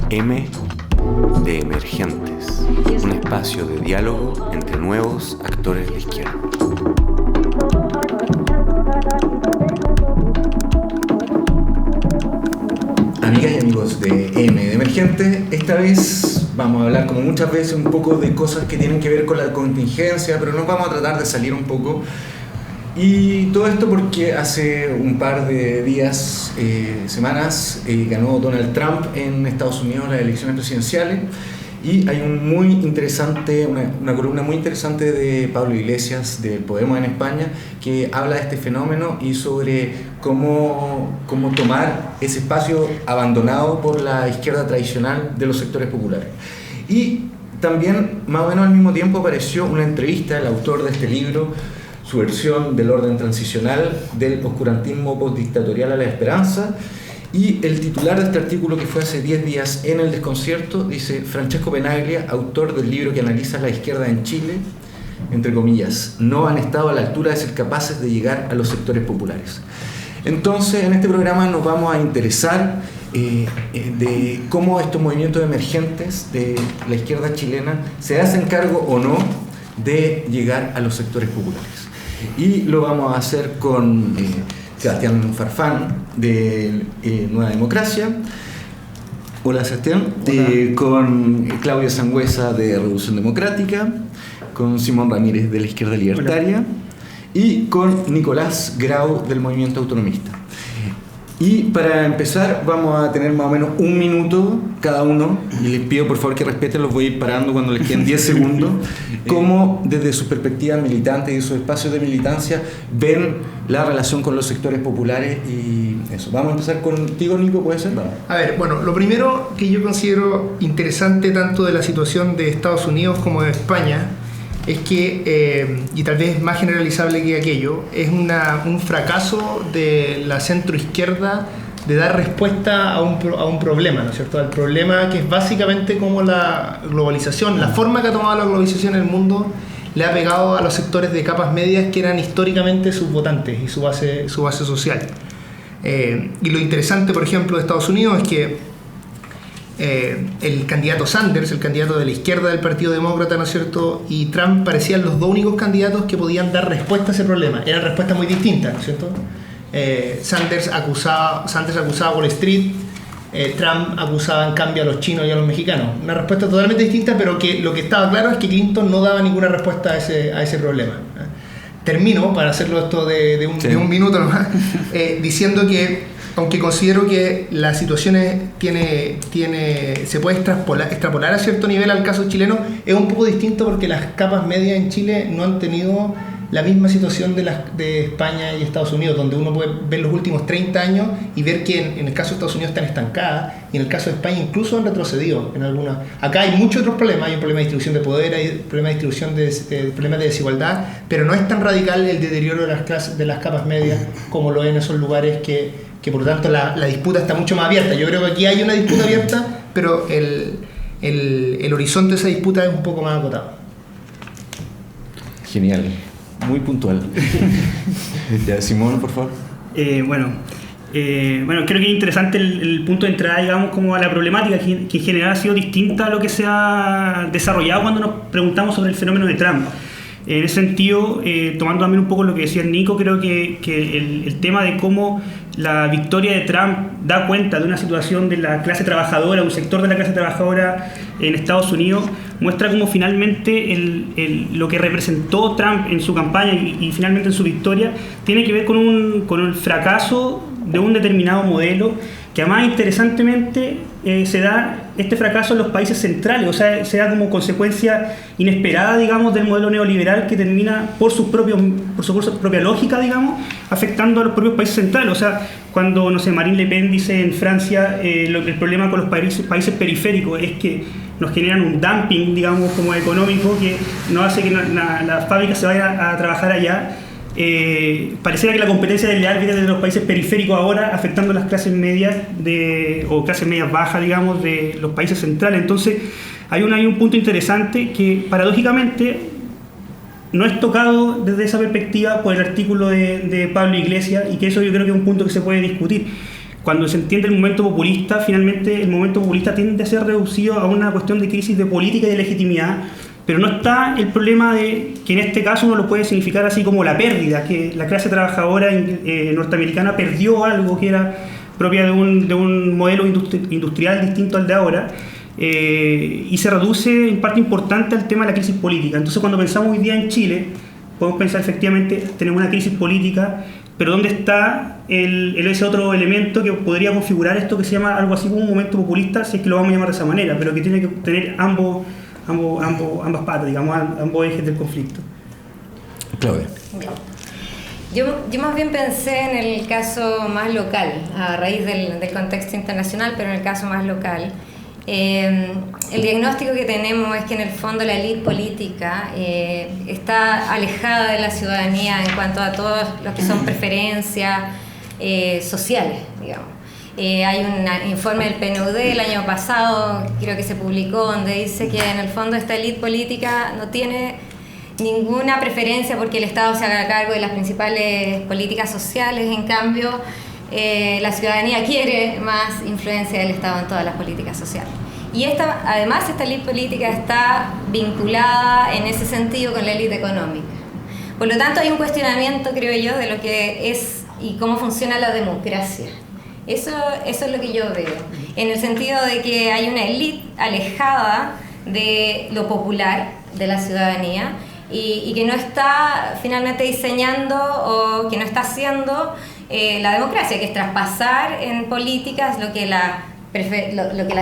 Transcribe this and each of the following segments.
M de Emergentes, un espacio de diálogo entre nuevos actores de izquierda. Amigas y amigos de M de Emergentes, esta vez vamos a hablar, como muchas veces, un poco de cosas que tienen que ver con la contingencia, pero nos vamos a tratar de salir un poco. Y todo esto porque hace un par de días, semanas, ganó Donald Trump en Estados Unidos las elecciones presidenciales, y hay una columna muy interesante de Pablo Iglesias de Podemos en España que habla de este fenómeno y sobre cómo tomar ese espacio abandonado por la izquierda tradicional de los sectores populares. Y también, más o menos al mismo tiempo, apareció una entrevista al autor de este libro, su versión del orden transicional, del oscurantismo postdictatorial a la esperanza. Y el titular de este artículo, que fue hace 10 días en El Desconcierto, dice: Francesco Penaglia, autor del libro que analiza la izquierda en Chile, entre comillas, no han estado a la altura de ser capaces de llegar a los sectores populares. Entonces, en este programa nos vamos a interesar de cómo estos movimientos emergentes de la izquierda chilena se hacen cargo o no de llegar a los sectores populares. Y lo vamos a hacer con Sebastián Farfán de Nueva Democracia. Hola, Sebastián. Hola. Con Claudia Sangüesa de Revolución Democrática, con Simón Ramírez de la Izquierda Libertaria. Hola. Y con Nicolás Grau del Movimiento Autonomista. Y para empezar vamos a tener más o menos un minuto cada uno, y les pido por favor que respeten, los voy a ir parando cuando les queden 10 segundos, cómo desde sus perspectivas militantes y sus espacios de militancia ven la relación con los sectores populares. Y eso, vamos a empezar contigo, Nico, ¿puede ser? Vamos. A ver, bueno, lo primero que yo considero interesante tanto de la situación de Estados Unidos como de España es que, y tal vez más generalizable que aquello, es un fracaso de la centroizquierda de dar respuesta a un problema, ¿no es cierto? Al problema que es básicamente como la globalización, la forma que ha tomado la globalización en el mundo le ha pegado a los sectores de capas medias que eran históricamente sus votantes y su base social. Y lo interesante, por ejemplo, de Estados Unidos es que el candidato Sanders, el candidato de la izquierda del Partido Demócrata, ¿no es cierto?, y Trump parecían los dos únicos candidatos que podían dar respuesta a ese problema. Eran respuestas muy distintas, ¿no es cierto? Sanders acusaba a Wall Street, Trump acusaba en cambio a los chinos y a los mexicanos. Una respuesta totalmente distinta, pero que lo que estaba claro es que Clinton no daba ninguna respuesta a ese problema. Termino, para hacerlo esto de un minuto nomás, diciendo que aunque considero que la situación se puede extrapolar a cierto nivel al caso chileno, es un poco distinto porque las capas medias en Chile no han tenido la misma situación de España y Estados Unidos, donde uno puede ver los últimos 30 años y ver que en el caso de Estados Unidos están estancadas, y en el caso de España incluso han retrocedido en algunas. Acá hay muchos otros problemas, hay un problema de distribución de poder, hay problemas de distribución problemas de desigualdad, pero no es tan radical el deterioro de las capas medias como lo es en esos lugares que por lo tanto la disputa está mucho más abierta. Yo creo que aquí hay una disputa abierta, pero el horizonte de esa disputa es un poco más acotado. Genial, muy puntual. Ya, Simón, por favor. Bueno, creo que es interesante el punto de entrada, digamos, como a la problemática que en general ha sido distinta a lo que se ha desarrollado cuando nos preguntamos sobre el fenómeno de Trump. En ese sentido, tomando también un poco lo que decía Nico, creo que el tema de cómo la victoria de Trump da cuenta de una situación de la clase trabajadora, un sector de la clase trabajadora en Estados Unidos, muestra cómo finalmente lo que representó Trump en su campaña y finalmente en su victoria tiene que ver con el fracaso de un determinado modelo, que además interesantemente se da este fracaso en los países centrales, o sea, se da como consecuencia inesperada, digamos, del modelo neoliberal, que termina por su propia lógica, digamos, afectando a los propios países centrales. O sea, cuando, no sé, Marine Le Pen dice en Francia, el problema con los países periféricos es que nos generan un dumping, digamos, como económico, que no hace que la fábrica se vaya a trabajar allá. Pareciera que la competencia desleal viene de los países periféricos ahora, afectando las clases medias o clases medias bajas, digamos, de los países centrales. Entonces hay un punto interesante que paradójicamente no es tocado desde esa perspectiva por el artículo de Pablo Iglesias, y que eso yo creo que es un punto que se puede discutir. cuando se entiende el momento populista, finalmente el momento populista tiende a ser reducido a una cuestión de crisis de política y de legitimidad, pero no está el problema de que en este caso uno lo puede significar así como la pérdida, que la clase trabajadora norteamericana perdió algo que era propia de un modelo industrial distinto al de ahora, y se reduce en parte importante al tema de la crisis política. Entonces, cuando pensamos hoy día en Chile, podemos pensar efectivamente tenemos una crisis política, pero ¿dónde está ese otro elemento que podría configurar esto que se llama algo así como un momento populista, si es que lo vamos a llamar de esa manera, pero que tiene que tener ambas patas, digamos, ambos ejes del conflicto? Claudia. Yo más bien pensé en el caso más local, a raíz del contexto internacional, pero en el caso más local. El diagnóstico que tenemos es que en el fondo la élite política está alejada de la ciudadanía en cuanto a todos los que son preferencias sociales, digamos. Hay un informe del PNUD el año pasado, creo que se publicó, donde dice que en el fondo esta élite política no tiene ninguna preferencia porque el Estado se haga cargo de las principales políticas sociales. En cambio, la ciudadanía quiere más influencia del Estado en todas las políticas sociales. Y además esta élite política está vinculada en ese sentido con la élite económica. Por lo tanto, hay un cuestionamiento, creo yo, de lo que es y cómo funciona la democracia. Eso es lo que yo veo, en el sentido de que hay una élite alejada de lo popular, de la ciudadanía, y que no está finalmente diseñando o que no está haciendo la democracia, que es traspasar en políticas lo que la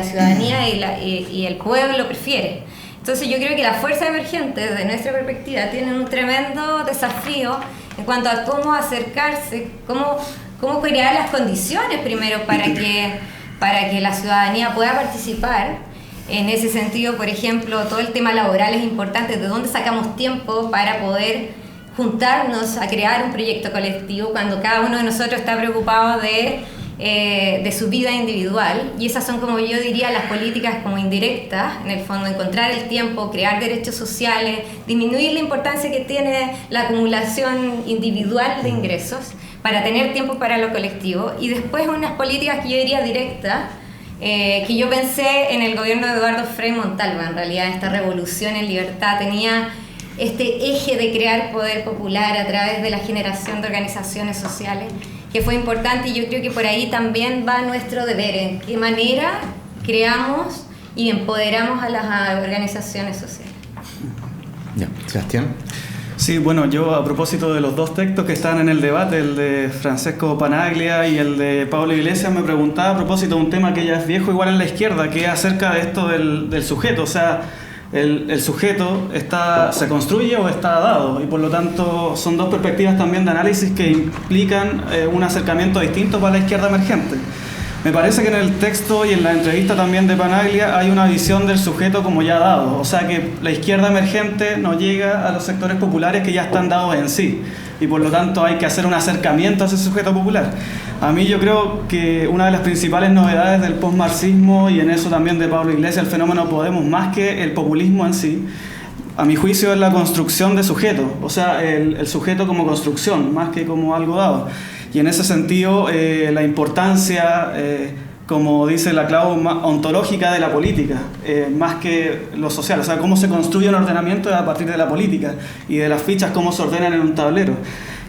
ciudadanía y el pueblo prefiere. Entonces yo creo que las fuerzas emergentes, desde nuestra perspectiva, tienen un tremendo desafío en cuanto a cómo acercarse, cómo crear las condiciones primero para que la ciudadanía pueda participar. En ese sentido, por ejemplo, todo el tema laboral es importante. ¿De dónde sacamos tiempo para poder juntarnos a crear un proyecto colectivo cuando cada uno de nosotros está preocupado de su vida individual? Y esas son, como yo diría, las políticas como indirectas, en el fondo, encontrar el tiempo, crear derechos sociales, disminuir la importancia que tiene la acumulación individual de ingresos para tener tiempo para lo colectivo. Y después unas políticas que yo diría directas, que yo pensé en el gobierno de Eduardo Frei Montalva. En realidad, esta revolución en libertad tenía este eje de crear poder popular a través de la generación de organizaciones sociales, que fue importante, y yo creo que por ahí también va nuestro deber, en qué manera creamos y empoderamos a las organizaciones sociales. Ya, Sebastián. Sí, bueno, yo a propósito de los dos textos que están en el debate, el de Francesco Panaglia y el de Pablo Iglesias, me preguntaba a propósito de un tema que ya es viejo igual en la izquierda, que es acerca de esto del sujeto. O sea, el sujeto se construye o está dado, y por lo tanto son dos perspectivas también de análisis que implican un acercamiento distinto para la izquierda emergente. Me parece que en el texto y en la entrevista también de Panaglia hay una visión del sujeto como ya dado, o sea que la izquierda emergente no llega a los sectores populares que ya están dados en sí, y por lo tanto hay que hacer un acercamiento a ese sujeto popular. A mí yo creo que una de las principales novedades del postmarxismo, y en eso también de Pablo Iglesias, el fenómeno Podemos, más que el populismo en sí, a mi juicio es la construcción de sujeto, o sea, el sujeto como construcción, más que como algo dado. Y en ese sentido, la importancia, como dice la Clau, ontológica de la política, más que lo social. O sea, cómo se construye un ordenamiento a partir de la política y de las fichas, cómo se ordenan en un tablero.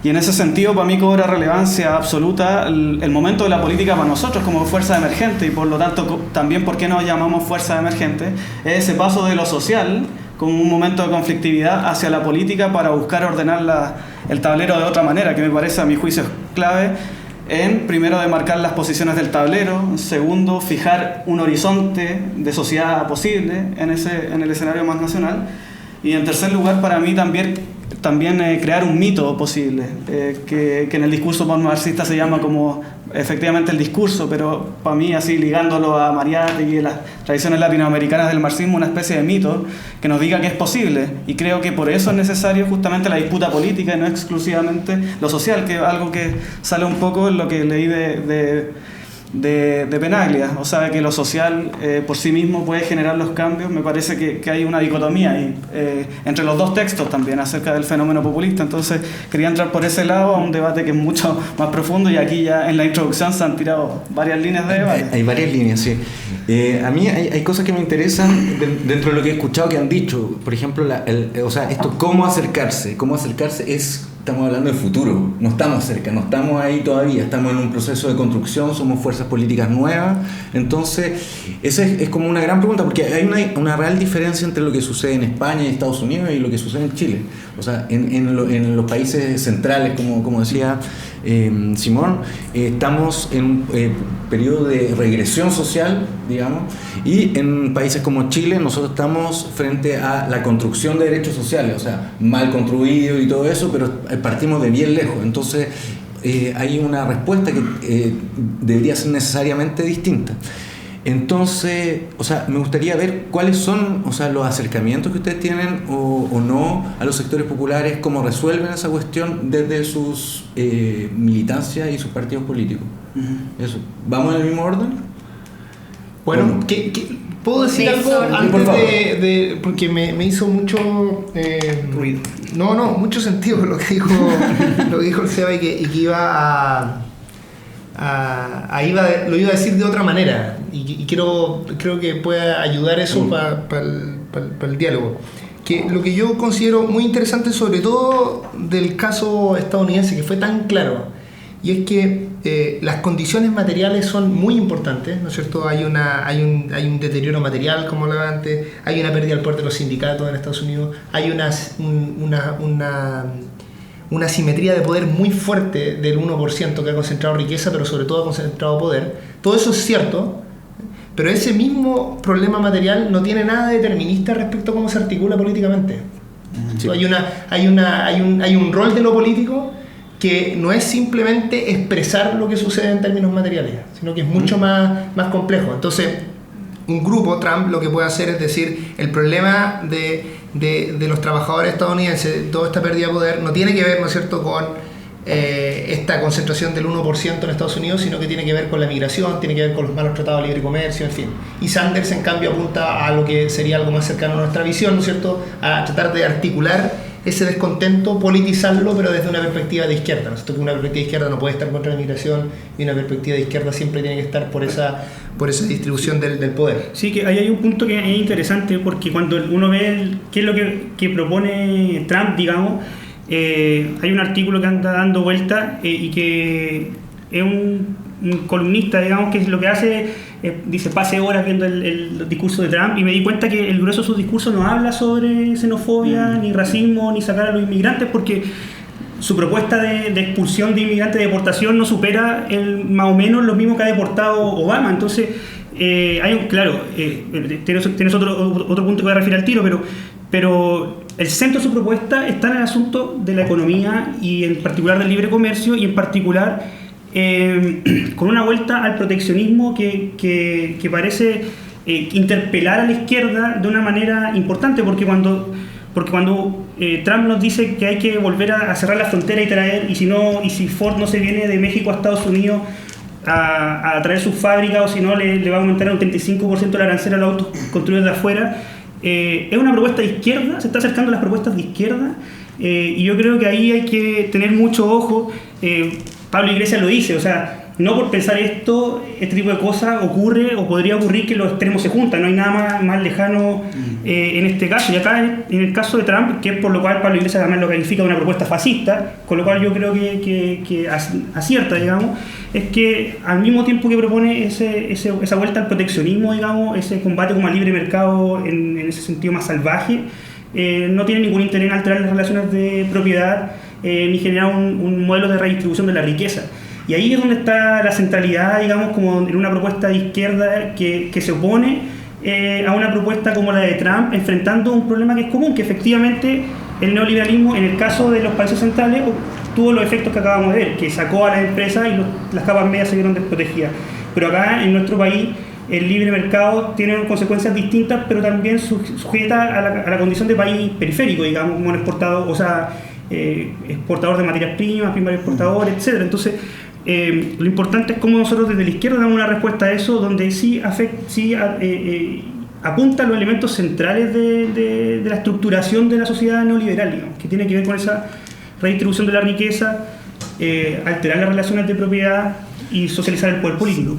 Y en ese sentido, para mí cobra relevancia absoluta el momento de la política para nosotros como fuerza emergente, y por lo tanto, también por qué nos llamamos fuerza emergente, es ese paso de lo social como un momento de conflictividad hacia la política para buscar ordenar el tablero de otra manera, que me parece, a mi juicio, es clave en, primero, demarcar las posiciones del tablero, segundo, fijar un horizonte de sociedad posible en el escenario más nacional, y en tercer lugar, para mí también crear un mito posible, que en el discurso postmarxista se llama como efectivamente el discurso, pero para mí, así ligándolo a Mariátegui y las tradiciones latinoamericanas del marxismo, una especie de mito que nos diga que es posible, y creo que por eso es necesario justamente la disputa política y no exclusivamente lo social, que es algo que sale un poco en lo que leí de de Penaglia, o sea, que lo social por sí mismo puede generar los cambios. Me parece que hay una dicotomía ahí, entre los dos textos también acerca del fenómeno populista. Entonces quería entrar por ese lado a un debate que es mucho más profundo, y aquí ya en la introducción se han tirado varias líneas de debate. Hay varias líneas, sí. A mí hay cosas que me interesan dentro de lo que he escuchado que han dicho. Por ejemplo, o sea, esto, cómo acercarse es... Estamos hablando del futuro, no estamos cerca, no estamos ahí todavía, estamos en un proceso de construcción, somos fuerzas políticas nuevas. Entonces, esa es como una gran pregunta, porque hay una real diferencia entre lo que sucede en España y Estados Unidos y lo que sucede en Chile. O sea, en los países centrales, como decía Simón, estamos en un periodo de regresión social, digamos, y en países como Chile nosotros estamos frente a la construcción de derechos sociales, o sea, mal construidos y todo eso, pero partimos de bien lejos. Entonces hay una respuesta que debería ser necesariamente distinta. Entonces, o sea, me gustaría ver cuáles son, o sea, los acercamientos que ustedes tienen o no a los sectores populares, cómo resuelven esa cuestión desde sus militancias y sus partidos políticos. Eso. ¿Vamos en el mismo orden? Bueno, ¿puedo decir algo antes de porque me hizo mucho ruido? No, mucho sentido lo que dijo el Seba, y que iba lo iba a decir de otra manera, y creo que puede ayudar eso para el diálogo. Que lo que yo considero muy interesante, sobre todo del caso estadounidense, que fue tan claro, y es que las condiciones materiales son muy importantes, ¿no es cierto? Hay un deterioro material, como hablaba antes, hay una pérdida del poder de los sindicatos en Estados Unidos, hay una simetría de poder muy fuerte del 1% que ha concentrado riqueza, pero sobre todo ha concentrado poder. Todo eso es cierto, pero ese mismo problema material no tiene nada determinista respecto a cómo se articula políticamente. Sí. Hay un rol de lo político que no es simplemente expresar lo que sucede en términos materiales, sino que es mucho más complejo. Entonces, un grupo, Trump, lo que puede hacer es decir, el problema de los trabajadores estadounidenses, toda esta pérdida de poder, no tiene que ver, ¿no es cierto?, con esta concentración del 1% en Estados Unidos, sino que tiene que ver con la migración, tiene que ver con los malos tratados de libre comercio, en fin. Y Sanders, en cambio, apunta a lo que sería algo más cercano a nuestra visión, ¿no es cierto?, a tratar de articular ese descontento, politizarlo, pero desde una perspectiva de izquierda, ¿no es cierto? Que una perspectiva de izquierda no puede estar contra la migración, y una perspectiva de izquierda siempre tiene que estar por esa distribución del poder. Sí, que ahí hay un punto que es interesante, porque cuando uno ve qué es lo que propone Trump, digamos, hay un artículo que anda dando vuelta y que es un columnista, digamos, que lo que hace dice, pase horas viendo el discurso de Trump, y me di cuenta que el grueso de sus discursos no habla sobre xenofobia, ni racismo, ni sacar a los inmigrantes, porque su propuesta de expulsión de inmigrantes, de deportación, no supera más o menos lo mismo que ha deportado Obama. Entonces, tienes otro punto que voy a referir al tiro, pero el centro de su propuesta está en el asunto de la economía, y en particular del libre comercio, y en particular con una vuelta al proteccionismo que parece interpelar a la izquierda de una manera importante, porque cuando Trump nos dice que hay que volver a cerrar la frontera y traer, y si Ford no se viene de México a Estados Unidos a traer sus fábricas, o si no le va a aumentar un 35% la arancel a los autos construidos de afuera, es una propuesta de izquierda, se está acercando a las propuestas de izquierda, y yo creo que ahí hay que tener mucho ojo. Pablo Iglesias lo dice, o sea, no por pensar este tipo de cosas ocurre o podría ocurrir que los extremos se juntan, no hay nada más lejano en este caso. Y acá en el caso de Trump, que es por lo cual Pablo Iglesias además lo califica de una propuesta fascista, con lo cual yo creo que acierta, digamos, es que al mismo tiempo que propone esa vuelta al proteccionismo, digamos, ese combate como al libre mercado en ese sentido más salvaje, no tiene ningún interés en alterar las relaciones de propiedad, ni generar un modelo de redistribución de la riqueza. Y ahí es donde está la centralidad, digamos, como en una propuesta de izquierda que se opone a una propuesta como la de Trump, enfrentando un problema que es común, que efectivamente el neoliberalismo, en el caso de los países centrales, tuvo los efectos que acabamos de ver, que sacó a las empresas y las capas medias se vieron desprotegidas. Pero acá, en nuestro país, el libre mercado tiene consecuencias distintas, pero también sujeta a la condición de país periférico, digamos, como un exportador, exportador de materias primas, primario exportador, etc. Entonces, lo importante es cómo nosotros desde la izquierda damos una respuesta a eso, donde sí apunta a los elementos centrales de la estructuración de la sociedad neoliberal, digamos, que tiene que ver con esa redistribución de la riqueza, alterar las relaciones de propiedad y socializar el poder político.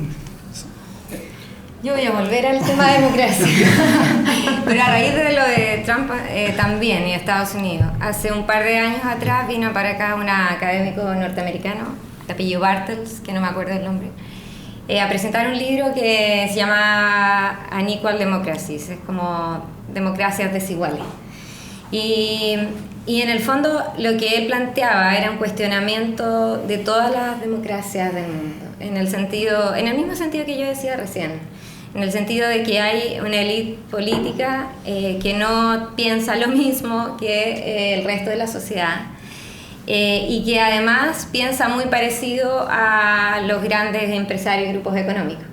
Yo voy a volver al tema de democracia, pero a raíz de lo de Trump también y Estados Unidos. Hace un par de años atrás vino para acá un académico norteamericano, de apellido Bartels, que no me acuerdo el nombre, a presentar un libro que se llama Unequal Democracies, es como democracias desiguales. Y en el fondo lo que él planteaba era un cuestionamiento de todas las democracias del mundo, en el mismo sentido que yo decía recién, en el sentido de que hay una élite política que no piensa lo mismo que el resto de la sociedad, y que además piensa muy parecido a los grandes empresarios y grupos económicos.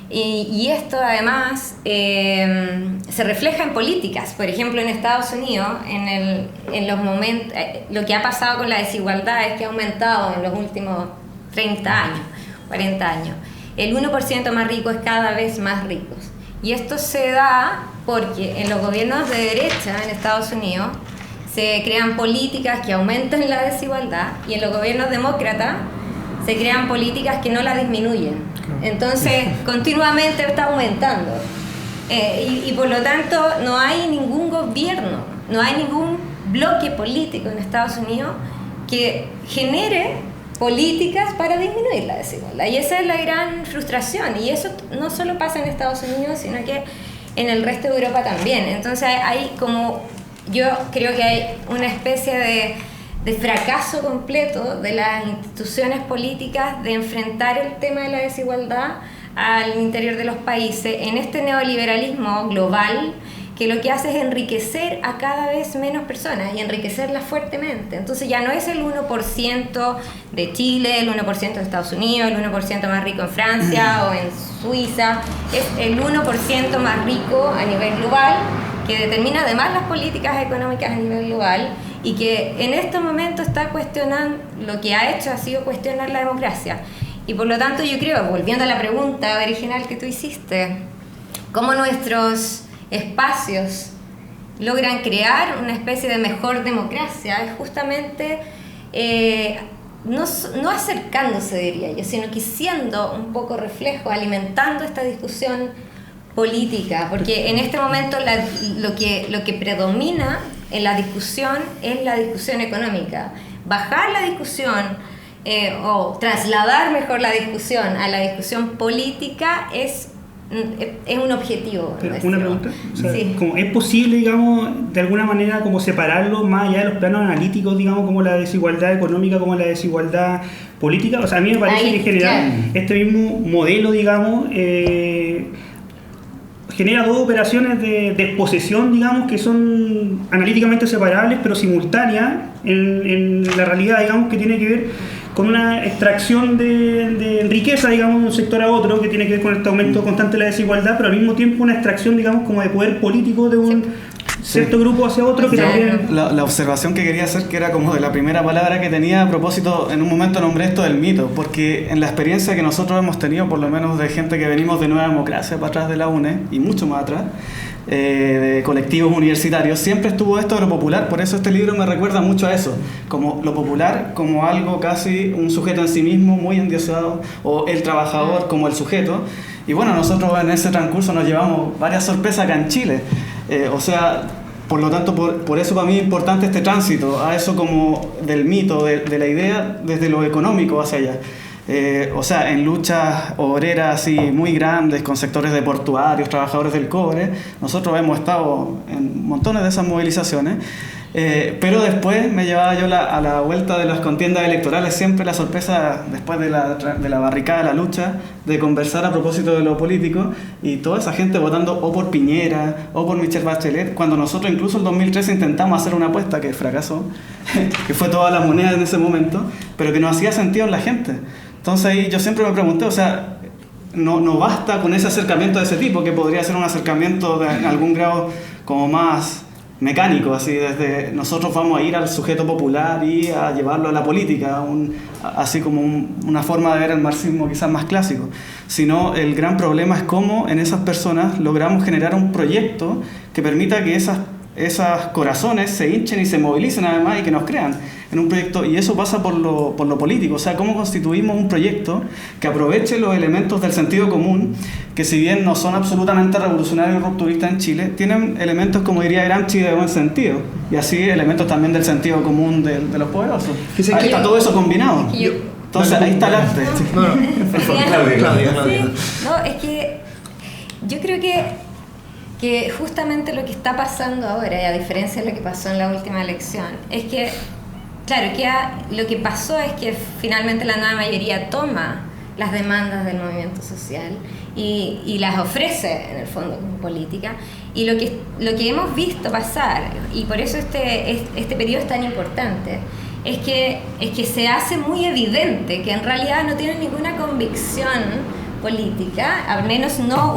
Y esto además se refleja en políticas. Por ejemplo, en Estados Unidos, en los momentos, lo que ha pasado con la desigualdad es que ha aumentado en los últimos 30 años, 40 años. El 1% más rico es cada vez más rico. Y esto se da porque en los gobiernos de derecha en Estados Unidos se crean políticas que aumentan la desigualdad, y en los gobiernos demócratas se crean políticas que no la disminuyen. Entonces, continuamente está aumentando. Y por lo tanto, no hay ningún gobierno, no hay ningún bloque político en Estados Unidos que genere políticas para disminuir la desigualdad. Y esa es la gran frustración. Y eso no solo pasa en Estados Unidos, sino que en el resto de Europa también. Entonces, yo creo que hay una especie de fracaso completo de las instituciones políticas de enfrentar el tema de la desigualdad al interior de los países en este neoliberalismo global, que lo que hace es enriquecer a cada vez menos personas y enriquecerlas fuertemente. Entonces ya no es el 1% de Chile, el 1% de Estados Unidos, el 1% más rico en Francia o en Suiza, es el 1% más rico a nivel global, que determina además las políticas económicas a nivel global, y que en este momento está cuestionando, lo que ha hecho ha sido cuestionar la democracia. Y por lo tanto yo creo, volviendo a la pregunta original que tú hiciste, cómo nuestros espacios logran crear una especie de mejor democracia, es justamente no acercándose, diría yo, sino que siendo un poco reflejo, alimentando esta discusión política, porque en este momento lo que predomina en la discusión es la discusión económica. Bajar la discusión o trasladar mejor la discusión a la discusión política es un objetivo. Pero una pregunta, o sea, sí. ¿Es posible, digamos, de alguna manera como separarlo más allá de los planos analíticos, digamos, como la desigualdad económica, como la desigualdad política? O sea, a mí me parece que en general este mismo modelo, digamos, genera dos operaciones de desposesión, digamos, que son analíticamente separables, pero simultáneas en la realidad, digamos, que tiene que ver con una extracción de riqueza, digamos, de un sector a otro, que tiene que ver con este aumento constante de la desigualdad, pero al mismo tiempo una extracción, digamos, como de poder político de un cierto grupo hacia otro, que también... La observación que quería hacer, que era como de la primera palabra que tenía a propósito, en un momento nombré esto del mito, porque en la experiencia que nosotros hemos tenido, por lo menos de gente que venimos de Nueva Democracia para atrás de la UNE, y mucho más atrás, de colectivos universitarios, siempre estuvo esto de lo popular. Por eso este libro me recuerda mucho a eso, como lo popular como algo casi un sujeto en sí mismo, muy endiosado, o el trabajador como el sujeto. Y bueno, nosotros en ese transcurso nos llevamos varias sorpresas acá en Chile. O sea, por lo tanto, por eso para mí es importante este tránsito a eso como del mito, de la idea desde lo económico hacia allá. O sea, en luchas obreras así muy grandes con sectores de portuarios, trabajadores del cobre, nosotros hemos estado en montones de esas movilizaciones, pero después me llevaba yo a la vuelta de las contiendas electorales siempre la sorpresa, después de la barricada de la lucha, de conversar a propósito de lo político, y toda esa gente votando o por Piñera o por Michelle Bachelet, cuando nosotros incluso en 2013 intentamos hacer una apuesta que fracasó, que fue toda la moneda en ese momento, pero que no hacía sentido en la gente. Entonces ahí yo siempre me pregunté, o sea, no basta con ese acercamiento de ese tipo, que podría ser un acercamiento en algún grado como más mecánico, así desde nosotros vamos a ir al sujeto popular y a llevarlo a la política, así como una forma de ver el marxismo quizás más clásico, sino el gran problema es cómo en esas personas logramos generar un proyecto que permita que esos corazones se hinchen y se movilicen además y que nos crean en un proyecto, y eso pasa por lo político, o sea, cómo constituimos un proyecto que aproveche los elementos del sentido común, que si bien no son absolutamente revolucionarios y rupturistas en Chile, tienen elementos, como diría Gramsci, de buen sentido, y así elementos también del sentido común de los poderosos. Ahí está todo eso combinado. Entonces ahí está el arte. Claudia. No, es que yo creo que justamente lo que está pasando ahora, y a diferencia de lo que pasó en la última elección, es que, claro, lo que pasó es que finalmente la nueva mayoría toma las demandas del movimiento social y las ofrece en el fondo como política, y lo que hemos visto pasar, y por eso este periodo es tan importante, es que se hace muy evidente que en realidad no tienen ninguna convicción política, al menos no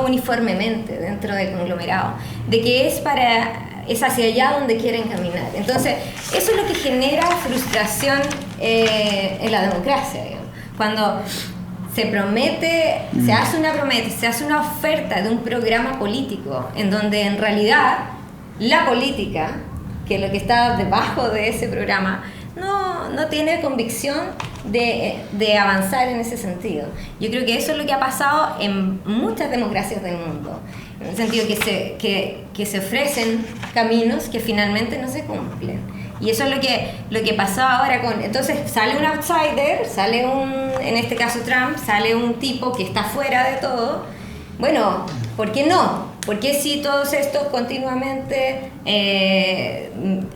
uniformemente dentro del conglomerado, de que es hacia allá donde quieren caminar. Entonces, eso es lo que genera frustración en la democracia, digamos. Cuando se promete, se hace una promesa, se hace una oferta de un programa político en donde en realidad la política, que es lo que está debajo de ese programa, no tiene convicción de avanzar en ese sentido. Yo creo que eso es lo que ha pasado en muchas democracias del mundo, en el sentido que se ofrecen caminos que finalmente no se cumplen. Y eso es lo que pasó ahora entonces sale un outsider, en este caso Trump, sale un tipo que está fuera de todo. Bueno, ¿por qué no? Porque si todos estos continuamente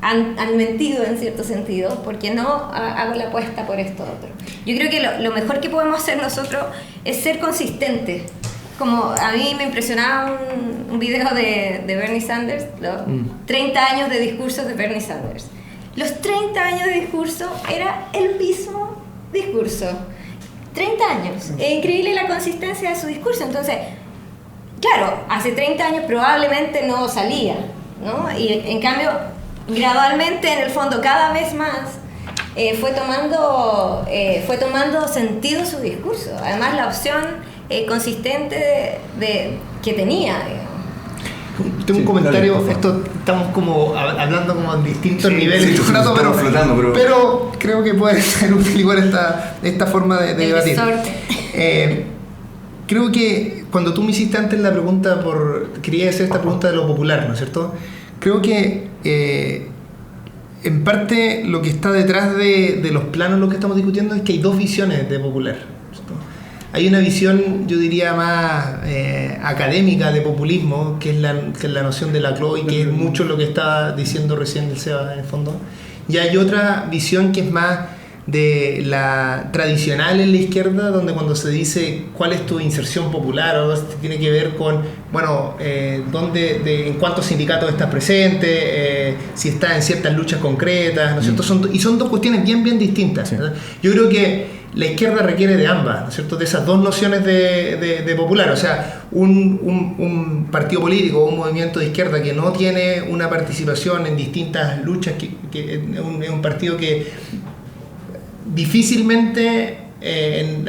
han mentido en cierto sentido, ¿por qué no hago la apuesta por esto otro? Yo creo que lo mejor que podemos hacer nosotros es ser consistentes. Como a mí me impresionaba un video de Bernie Sanders, los 30 años de discursos de Bernie Sanders. Los 30 años de discurso era el mismo discurso. 30 años. Es increíble la consistencia de su discurso. Entonces, claro, hace 30 años probablemente no salía, ¿no? Y en cambio, gradualmente, en el fondo, cada vez más, fue tomando sentido su discurso. Además, la opción consistente que tenía, digamos. Tengo un comentario, estamos como hablando como en distintos niveles, pero creo que puede ser útil igual esta forma de debatir. Creo que cuando tú me hiciste antes la pregunta, quería hacer esta pregunta de lo popular, ¿no es cierto? Creo que en parte lo que está detrás de los planos, lo que estamos discutiendo, es que hay dos visiones de popular, ¿cierto? Hay una visión, yo diría, más académica de populismo, que es la noción de Laclau, y que es mucho lo que estaba diciendo recién el Seba en el fondo. Y hay otra visión que es más de la tradicional en la izquierda, donde cuando se dice cuál es tu inserción popular, o tiene que ver con, bueno, en cuántos sindicatos estás presente, si estás en ciertas luchas concretas, ¿no es cierto? Son dos cuestiones bien distintas. Sí. Yo creo que la izquierda requiere de ambas, ¿no es cierto? De esas dos nociones de popular. O sea, un partido político o un movimiento de izquierda que no tiene una participación en distintas luchas, que es un partido que difícilmente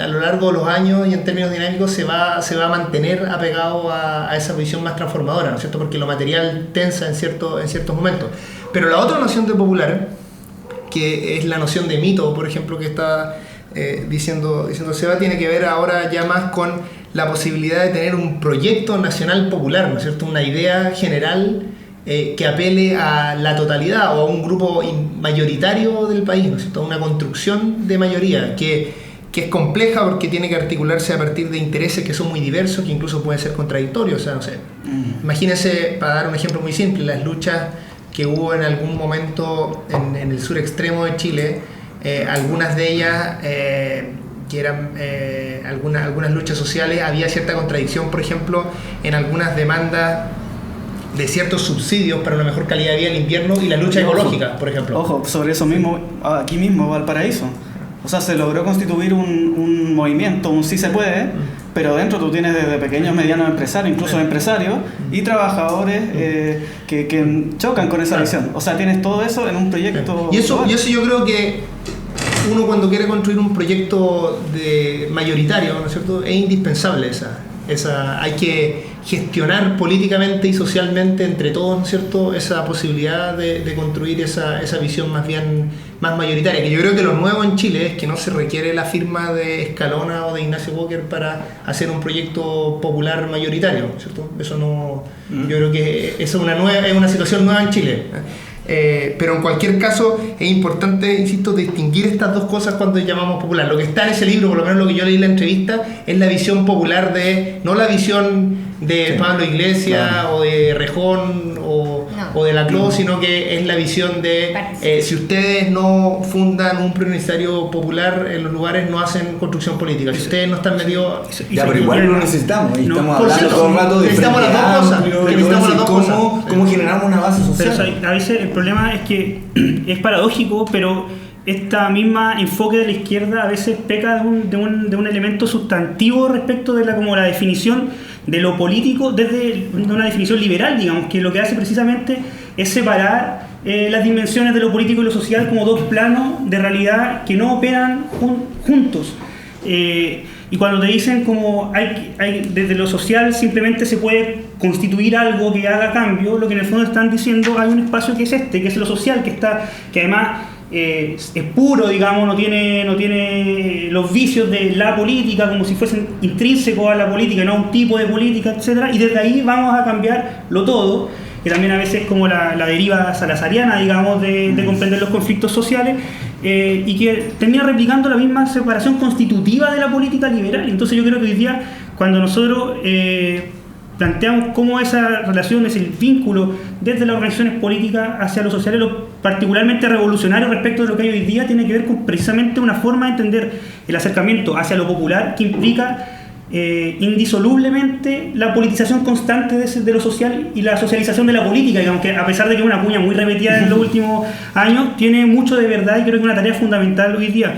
a lo largo de los años y en términos dinámicos se va a mantener apegado a esa visión más transformadora, ¿no es cierto? Porque lo material tensa en ciertos momentos. Pero la otra noción de popular, que es la noción de mito, por ejemplo, que está diciendo Seba, tiene que ver ahora ya más con la posibilidad de tener un proyecto nacional popular, ¿no es cierto? Una idea general que apele a la totalidad o a un grupo mayoritario del país, ¿no es cierto? Una construcción de mayoría que es compleja porque tiene que articularse a partir de intereses que son muy diversos, que incluso pueden ser contradictorios. O sea, no sé, imagínense, para dar un ejemplo muy simple, las luchas que hubo en algún momento en el sur extremo de Chile, algunas de ellas que eran algunas luchas sociales, había cierta contradicción, por ejemplo, en algunas demandas de ciertos subsidios para una mejor calidad de vida en invierno y la lucha ecológica, por ejemplo. Ojo, sobre eso mismo, aquí mismo, Valparaíso. O O sea, se logró constituir un movimiento, un sí se puede, pero dentro tú tienes desde pequeños, medianos empresarios, incluso empresarios y trabajadores que chocan con esa visión. O sea, tienes todo eso en un proyecto. Y eso yo creo que uno cuando quiere construir un proyecto mayoritario, ¿no es cierto?, es indispensable hay que gestionar políticamente y socialmente entre todos, ¿no es cierto?, esa posibilidad de construir esa visión más mayoritaria, que yo creo que lo nuevo en Chile es que no se requiere la firma de Escalona o de Ignacio Walker para hacer un proyecto popular mayoritario, ¿no es cierto? Eso no, yo creo que eso es una situación nueva en Chile. Pero en cualquier caso es importante, insisto, distinguir estas dos cosas cuando llamamos popular. Lo que está en ese libro, por lo menos lo que yo leí en la entrevista, es la visión popular no la visión de Pablo Iglesias o de Rejón o de Laclau, sino que es la visión de si ustedes no fundan un plebiscitario popular en los lugares, no hacen construcción política. Si ustedes no están metidos... Ya, pero igual lo necesitamos. Y estamos hablando cierto, todo el rato de necesitamos las dos cosas. Cómo generamos una base social. Pero a veces el problema es que es paradójico, pero esta misma enfoque de la izquierda a veces peca de un elemento sustantivo respecto de la definición de lo político desde una definición liberal, digamos, que lo que hace precisamente es separar las dimensiones de lo político y lo social como dos planos de realidad que no operan juntos. Y cuando te dicen como desde lo social simplemente se puede constituir algo que haga cambio, lo que en el fondo están diciendo hay un espacio que es lo social, que además es puro, digamos, no tiene los vicios de la política como si fuesen intrínsecos a la política, no a un tipo de política, etcétera, y desde ahí vamos a cambiarlo todo, que también a veces es como la deriva salazariana, digamos, de comprender los conflictos sociales, y que termina replicando la misma separación constitutiva de la política liberal. Entonces yo creo que hoy día, cuando nosotros planteamos cómo esa relación es el vínculo desde las organizaciones políticas hacia lo social, lo particularmente revolucionario respecto de lo que hay hoy día, tiene que ver con precisamente una forma de entender el acercamiento hacia lo popular que implica indisolublemente la politización constante de lo social y la socialización de la política, digamos, que a pesar de que es una cuña muy repetida en los últimos años, tiene mucho de verdad y creo que es una tarea fundamental hoy día.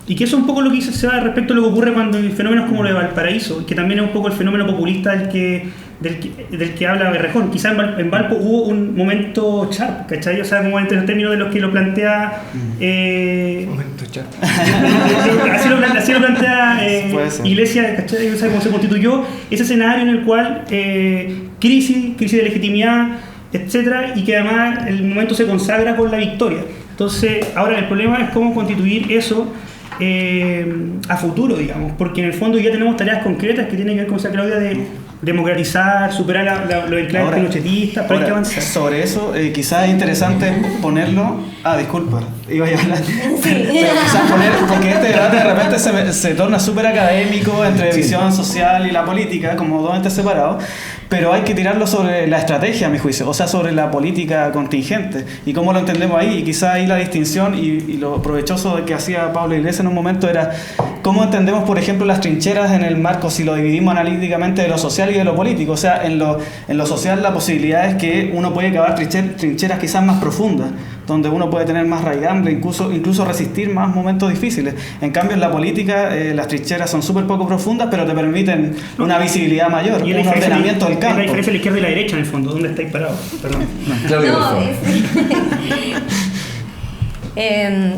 Y que eso es un poco lo que se va respecto a lo que ocurre cuando hay fenómenos como lo de Valparaíso, que también es un poco el fenómeno populista del que habla Berrejón. Quizás en Valpo hubo un momento Sharp, ¿cachai? O sea, como entre los términos de los que lo plantea... Momento Sharp. así lo plantea Iglesias, ¿cachai? O sea, cómo se constituyó ese escenario en el cual crisis de legitimidad, etcétera, y que además el momento se consagra con la victoria. Entonces, ahora el problema es cómo constituir eso a futuro, digamos, porque en el fondo ya tenemos tareas concretas que tienen que ver con esa Claudia de democratizar, superar los enclaves pinochetistas, pero hay que avanzar. Sobre eso, quizás es interesante ponerlo... disculpa, iba a hablar. Pero quizás porque este debate de repente se torna súper académico entre visión social y la política, como dos entes separados, pero hay que tirarlo sobre la estrategia, a mi juicio, o sea, sobre la política contingente y cómo lo entendemos ahí. Y quizás ahí la distinción y lo provechoso de que hacía Pablo Iglesias en un momento era cómo entendemos, por ejemplo, las trincheras en el marco, si lo dividimos analíticamente, de lo social y de lo político. O sea, en lo social la posibilidad es que uno puede cavar trincheras quizás más profundas, donde uno puede tener más raigambre, incluso resistir más momentos difíciles. En cambio, en la política las trincheras son súper poco profundas, pero te permiten una visibilidad mayor, un ordenamiento del campo. Es la diferencia de la izquierda y la derecha, en el fondo. ¿Dónde estáis parados? Perdón. Claudia, por favor.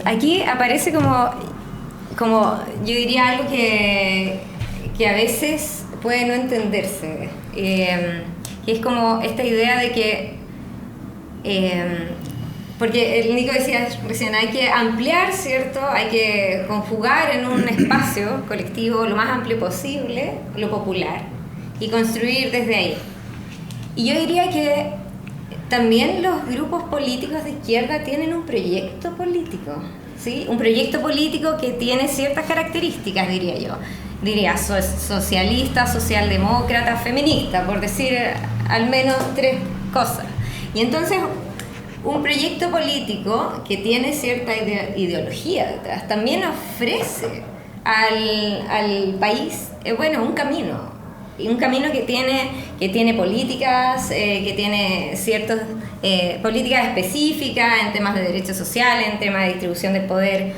Aquí aparece como yo diría algo que a veces puede no entenderse, que es como esta idea de que porque el Nico decía recién, hay que ampliar, ¿cierto? Hay que conjugar en un espacio colectivo lo más amplio posible, lo popular, y construir desde ahí. Y yo diría que también los grupos políticos de izquierda tienen un proyecto político, ¿sí? Un proyecto político que tiene ciertas características, diría yo. Diría socialista, socialdemócrata, feminista, por decir al menos 3 cosas. Y entonces un proyecto político que tiene cierta ideología detrás también ofrece al país, un camino. Y un camino que tiene políticas, que tiene ciertas políticas específicas en temas de derechos sociales, en temas de distribución del poder,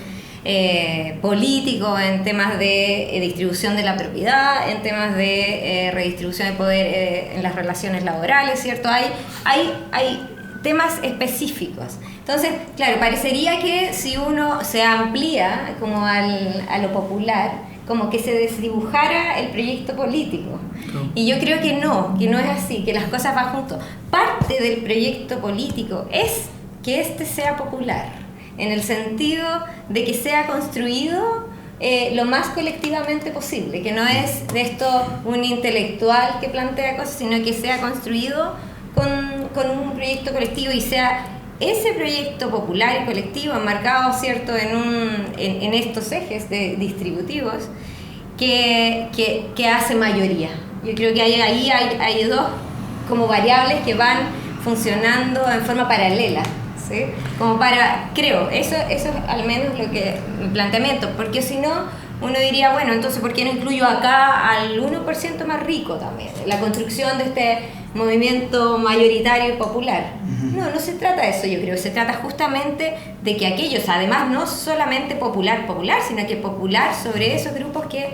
políticos, en temas de distribución de la propiedad, en temas de redistribución de poder en las relaciones laborales, ¿cierto? Hay temas específicos. Entonces, claro, parecería que si uno se amplía como a lo popular, como que se desdibujara el proyecto político. Y yo creo que no es así, que las cosas van juntos. Parte del proyecto político es que este sea popular, en el sentido de que sea construido lo más colectivamente posible, que no es de esto un intelectual que plantea cosas, sino que sea construido con un proyecto colectivo y sea ese proyecto popular y colectivo enmarcado, ¿cierto?, en estos ejes distributivos que hace mayoría. Yo creo que ahí hay dos como variables que van funcionando en forma paralela, ¿sí? Como creo, eso es al menos lo que mi planteamiento, porque si no, uno diría, bueno, entonces ¿por qué no incluyo acá al 1% más rico también? La construcción de este movimiento mayoritario y popular. No se trata de eso, yo creo. Se trata justamente de que aquellos, además, no solamente popular, sino que popular sobre esos grupos que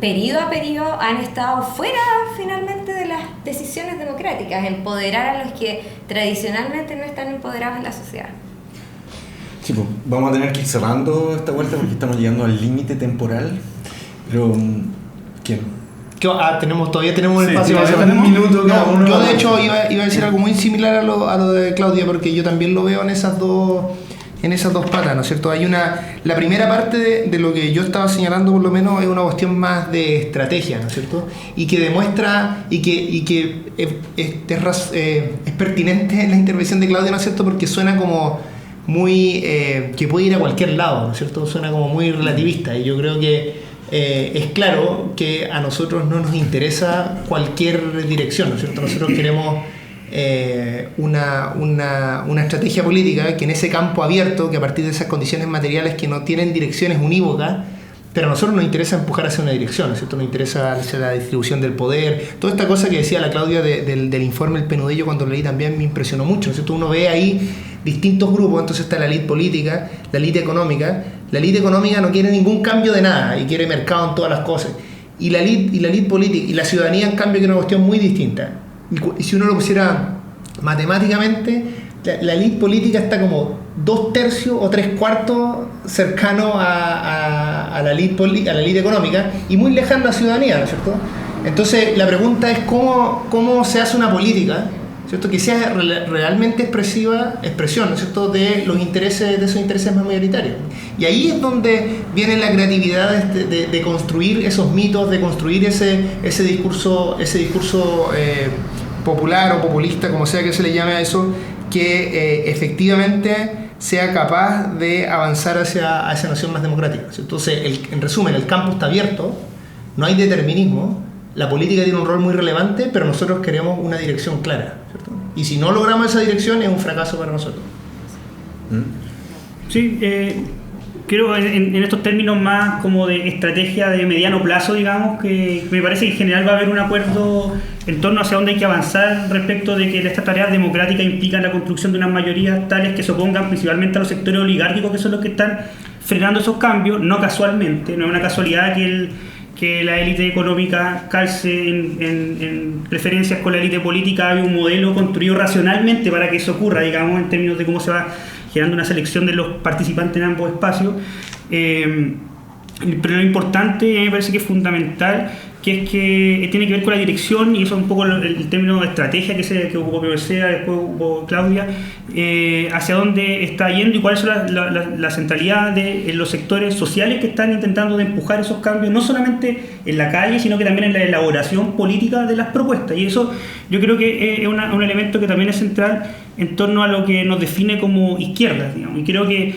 periodo a periodo han estado fuera finalmente de las decisiones democráticas, empoderar a los que tradicionalmente no están empoderados en la sociedad. Sí, pues, vamos a tener que ir cerrando esta vuelta porque estamos llegando al límite temporal. Pero, ¿quién? Todavía tenemos espacio para un minuto cada uno. Yo de hecho iba a decir algo muy similar a lo de Claudia, porque yo también lo veo en esas dos patas, ¿no es cierto? La primera parte de lo que yo estaba señalando, por lo menos, es una cuestión más de estrategia, ¿no es cierto? Y que demuestra y que es pertinente la intervención de Claudia, ¿no es cierto? Porque suena como muy que puede ir a cualquier lado, ¿no es cierto? Suena como muy relativista, y yo creo que es claro que a nosotros no nos interesa cualquier dirección, ¿no es cierto? Nosotros queremos una estrategia política que en ese campo abierto, que a partir de esas condiciones materiales que no tienen direcciones unívocas, pero a nosotros nos interesa empujar hacia una dirección, ¿no es cierto? Nos interesa hacia la distribución del poder. Toda esta cosa que decía la Claudia del informe El Penudillo, cuando lo leí también me impresionó mucho, ¿no es cierto? Uno ve ahí distintos grupos, entonces está la élite política, la élite económica. La élite económica no quiere ningún cambio de nada y quiere mercado en todas las cosas. Y la élite política y la ciudadanía, en cambio, quiere una cuestión muy distinta. Y si uno lo pusiera matemáticamente, la élite política está como 2/3 o 3/4 cercano a la élite económica y muy lejano a la ciudadanía, ¿no es cierto? Entonces la pregunta es cómo se hace una política, ¿cierto?, que sea realmente expresión, ¿no es cierto?, de esos intereses más mayoritarios. Y ahí es donde viene la creatividad de construir esos mitos, de construir ese discurso popular o populista, como sea que se le llame a eso, que efectivamente sea capaz de avanzar hacia esa noción más democrática. Entonces, en resumen, el campo está abierto, no hay determinismo, la política tiene un rol muy relevante, pero nosotros queremos una dirección clara, ¿cierto? Y si no logramos esa dirección, es un fracaso para nosotros. Sí, creo en estos términos más como de estrategia de mediano plazo, digamos, que me parece que en general va a haber un acuerdo en torno hacia dónde hay que avanzar respecto de que estas tareas democráticas implican la construcción de unas mayorías tales que se opongan principalmente a los sectores oligárquicos, que son los que están frenando esos cambios, no casualmente, no es una casualidad que la élite económica calce en preferencias con la élite política. Hay un modelo construido racionalmente para que eso ocurra, digamos, en términos de cómo se va generando una selección de los participantes en ambos espacios. Pero lo importante, me parece que es fundamental, que es que tiene que ver con la dirección, y eso es un poco el término de estrategia que ocupó PVC, después ocupó Claudia, hacia dónde está yendo y cuál es la centralidad de los sectores sociales que están intentando de empujar esos cambios, no solamente en la calle, sino que también en la elaboración política de las propuestas. Y eso yo creo que es un elemento que también es central en torno a lo que nos define como izquierdas, digamos. Y creo que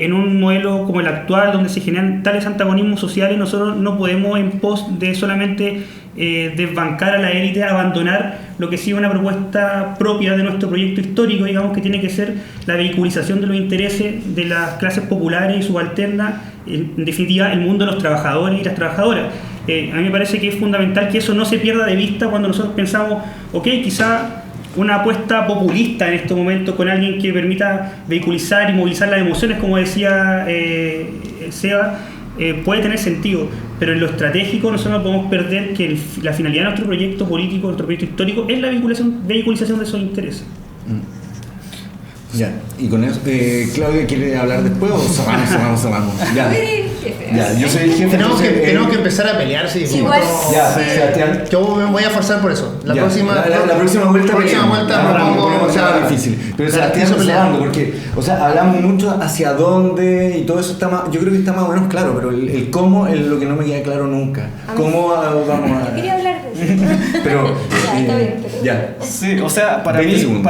en un modelo como el actual, donde se generan tales antagonismos sociales, nosotros no podemos, en pos de solamente desbancar a la élite, abandonar lo que sí es una propuesta propia de nuestro proyecto histórico, digamos, que tiene que ser la vehiculización de los intereses de las clases populares y subalternas, en definitiva el mundo de los trabajadores y las trabajadoras. A mí me parece que es fundamental que eso no se pierda de vista cuando nosotros pensamos, ok, quizá una apuesta populista en estos momentos con alguien que permita vehiculizar y movilizar las emociones, como decía Seba, puede tener sentido, pero en lo estratégico nosotros no podemos perder que la finalidad de nuestro proyecto político, nuestro proyecto histórico, es la vehiculización de esos intereses. Ya, y con eso, Claudia, ¿quiere hablar después o cerramos? Ya. Ya, yo soy el jefe. Tenemos que empezar a pelear, sí. Igual. Ya, Sebastián. Yo me voy a forzar por eso. La próxima vuelta ponemos difícil. Pero Sebastián, peleando porque, o sea, hablamos mucho hacia dónde y todo eso está más, yo creo que está más o menos claro, pero el cómo es lo que no me queda claro nunca. ¿Cómo vamos a...? Yo quería hablar de eso. Pero, ya, está bien, pero... ya. Sí, o sea, para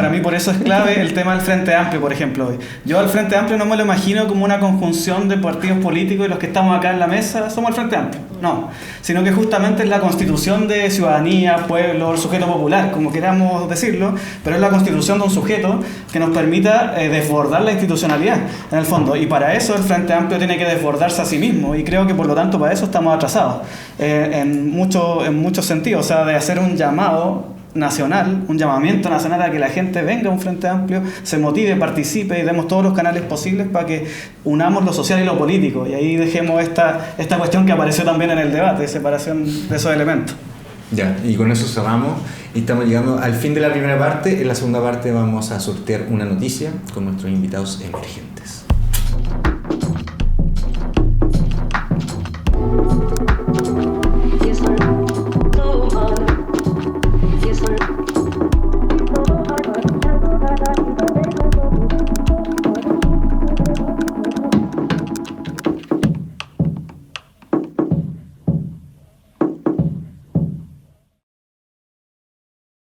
mí por eso es clave el tema del Frente Amplio, por ejemplo. Yo al Frente Amplio no me lo imagino como una conjunción de partidos políticos y los que estamos acá en la mesa somos el Frente Amplio. No, sino que justamente es la constitución de ciudadanía, pueblo, el sujeto popular, como queramos decirlo, pero es la constitución de un sujeto que nos permita desbordar la institucionalidad, en el fondo. Y para eso el Frente Amplio tiene que desbordarse a sí mismo, y creo que por lo tanto para eso estamos atrasados, en muchos sentidos, o sea, de hacer un llamado nacional, un llamamiento nacional a que la gente venga a un Frente Amplio, se motive, participe y demos todos los canales posibles para que unamos lo social y lo político, y ahí dejemos esta cuestión que apareció también en el debate, de separación de esos elementos. Ya, y con eso cerramos y estamos llegando al fin de la primera parte. En la segunda parte vamos a sortear una noticia con nuestros invitados emergentes.